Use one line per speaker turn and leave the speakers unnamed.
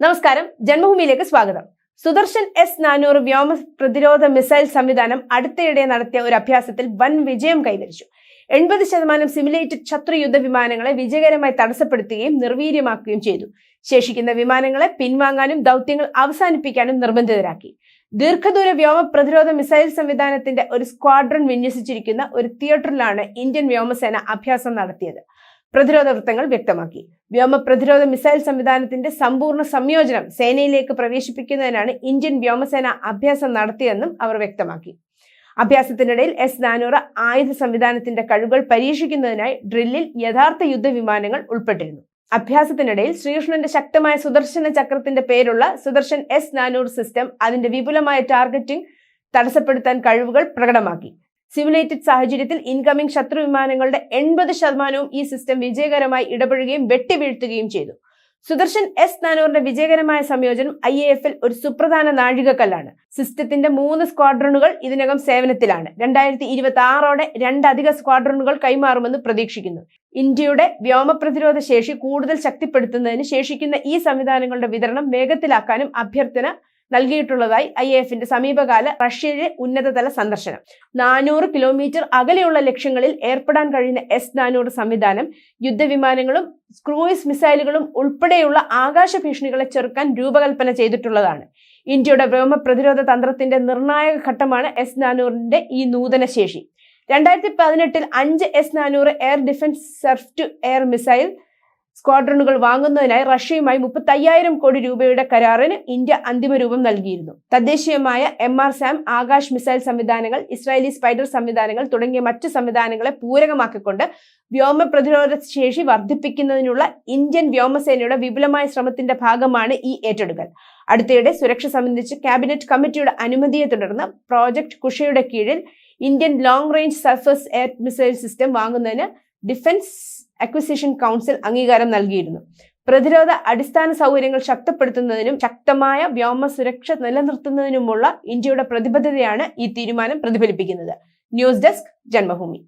നമസ്കാരം, ജന്മഭൂമിയിലേക്ക് സ്വാഗതം. സുദർശൻ S-400 വ്യോമ പ്രതിരോധ മിസൈൽ സംവിധാനം അടുത്തിടെ നടത്തിയ ഒരു അഭ്യാസത്തിൽ വൻ വിജയം കൈവരിച്ചു. 80% സിമുലേറ്റഡ് ശത്രു യുദ്ധ വിമാനങ്ങളെ വിജയകരമായി തടസ്സപ്പെടുത്തുകയും നിർവീര്യമാക്കുകയും ചെയ്തു. ശേഷിക്കുന്ന വിമാനങ്ങളെ പിൻവാങ്ങാനും ദൗത്യങ്ങൾ അവസാനിപ്പിക്കാനും നിർബന്ധിതരാക്കി. ദീർഘദൂര വ്യോമ പ്രതിരോധ മിസൈൽ സംവിധാനത്തിന്റെ ഒരു സ്ക്വാഡ്രൺ വിന്യസിച്ചിരിക്കുന്ന ഒരു തിയേറ്ററിലാണ് ഇന്ത്യൻ വ്യോമസേന അഭ്യാസം നടത്തിയത്. പ്രതിരോധ വൃത്തങ്ങൾ വ്യക്തമാക്കി. വ്യോമ പ്രതിരോധ മിസൈൽ സംവിധാനത്തിന്റെ സമ്പൂർണ്ണ സംയോജനം സേനയിലേക്ക് പ്രവേശിപ്പിക്കുന്നതിനാണ് ഇന്ത്യൻ വ്യോമസേന അഭ്യാസം നടത്തിയെന്നും അവർ വ്യക്തമാക്കി. അഭ്യാസത്തിനിടയിൽ S-400 ആയുധ സംവിധാനത്തിന്റെ കഴിവുകൾ പരീക്ഷിക്കുന്നതിനായി ഡ്രില്ലിൽ യഥാർത്ഥ യുദ്ധവിമാനങ്ങൾ ഉൾപ്പെട്ടിരുന്നു. അഭ്യാസത്തിനിടയിൽ ശ്രീകൃഷ്ണന്റെ ശക്തമായ സുദർശന ചക്രത്തിന്റെ പേരുള്ള സുദർശൻ S-400 സിസ്റ്റം അതിന്റെ വിപുലമായ ടാർഗറ്റിംഗ് തടസ്സപ്പെടുത്താൻ കഴിവുകൾ പ്രകടമാക്കി. സിമുലേറ്റഡ് സാഹചര്യത്തിൽ ഇൻകമിംഗ് ശത്രു വിമാനങ്ങളുടെ 80% ഈ സിസ്റ്റം വിജയകരമായി ഇടപെടുകയും വെട്ടിവീഴ്ത്തുകയും ചെയ്തു. സുദർശൻ S-400 വിജയകരമായ സംയോജനം IAF-ൽ ഒരു സുപ്രധാന നാഴികക്കല്ലാണ്. സിസ്റ്റത്തിന്റെ 3 സ്ക്വാഡ്രണുകൾ ഇതിനകം സേവനത്തിലാണ്. 2026ഓടെ 2 അധിക സ്ക്വാഡ്രണുകൾ കൈമാറുമെന്ന് പ്രതീക്ഷിക്കുന്നു. ഇന്ത്യയുടെ വ്യോമ പ്രതിരോധ ശേഷി കൂടുതൽ ശക്തിപ്പെടുത്തുന്നതിന് ശേഷിക്കുന്ന ഈ സംവിധാനങ്ങളുടെ വിതരണം വേഗത്തിലാക്കാനും അഭ്യർത്ഥന നൽകിയിട്ടുള്ളതായി IAF-ന്റെ സമീപകാല റഷ്യയിലെ ഉന്നതതല സന്ദർശനം. 400 കിലോമീറ്റർ അകലെയുള്ള ലക്ഷ്യങ്ങളിൽ ഏർപ്പെടാൻ കഴിയുന്ന S-400 സംവിധാനം യുദ്ധവിമാനങ്ങളും ക്രൂയിസ് മിസൈലുകളും ഉൾപ്പെടെയുള്ള ആകാശ ഭീഷണികളെ ചെറുക്കാൻ രൂപകൽപ്പന ചെയ്തിട്ടുള്ളതാണ്. ഇന്ത്യയുടെ വ്യോമ പ്രതിരോധ തന്ത്രത്തിന്റെ നിർണായക ഘട്ടമാണ് S-400ന്റെ ഈ നൂതന ശേഷി. 2018-ൽ 5 S-400 air defence surface to air missile സ്ക്വാഡ്രണുകൾ വാങ്ങുന്നതിനായി റഷ്യയുമായി 35,000 കോടി രൂപയുടെ കരാറിന് ഇന്ത്യ അന്തിമ രൂപം നൽകിയിരുന്നു. തദ്ദേശീയമായ MR-SAM ആകാശ് മിസൈൽ സംവിധാനങ്ങൾ, ഇസ്രായേലി സ്പൈഡർ സംവിധാനങ്ങൾ തുടങ്ങിയ മറ്റ് സംവിധാനങ്ങളെ പൂരകമാക്കിക്കൊണ്ട് വ്യോമ പ്രതിരോധ ശേഷി വർദ്ധിപ്പിക്കുന്നതിനുള്ള ഇന്ത്യൻ വ്യോമസേനയുടെ വിപുലമായ ശ്രമത്തിന്റെ ഭാഗമാണ് ഈ ഏറ്റെടുക്കൽ. അടുത്തിടെ സുരക്ഷ സംബന്ധിച്ച് ക്യാബിനറ്റ് കമ്മിറ്റിയുടെ അനുമതിയെ തുടർന്ന് പ്രോജക്ട് കുഷയുടെ കീഴിൽ Indian long range surface air missile system വാങ്ങുന്നതിന് ഡിഫൻസ് അക്വിസിഷൻ കൗൺസിൽ അംഗീകാരം നൽകിയിരുന്നു. പ്രതിരോധ അടിസ്ഥാന സൗകര്യങ്ങൾ ശക്തിപ്പെടുത്തുന്നതിനും ശക്തമായ വ്യോമ സുരക്ഷ നിലനിർത്തുന്നതിനുമുള്ള ഇന്ത്യയുടെ പ്രതിബദ്ധതയാണ് ഈ തീരുമാനം പ്രതിഫലിപ്പിക്കുന്നത്. News desk, Janmabhumi.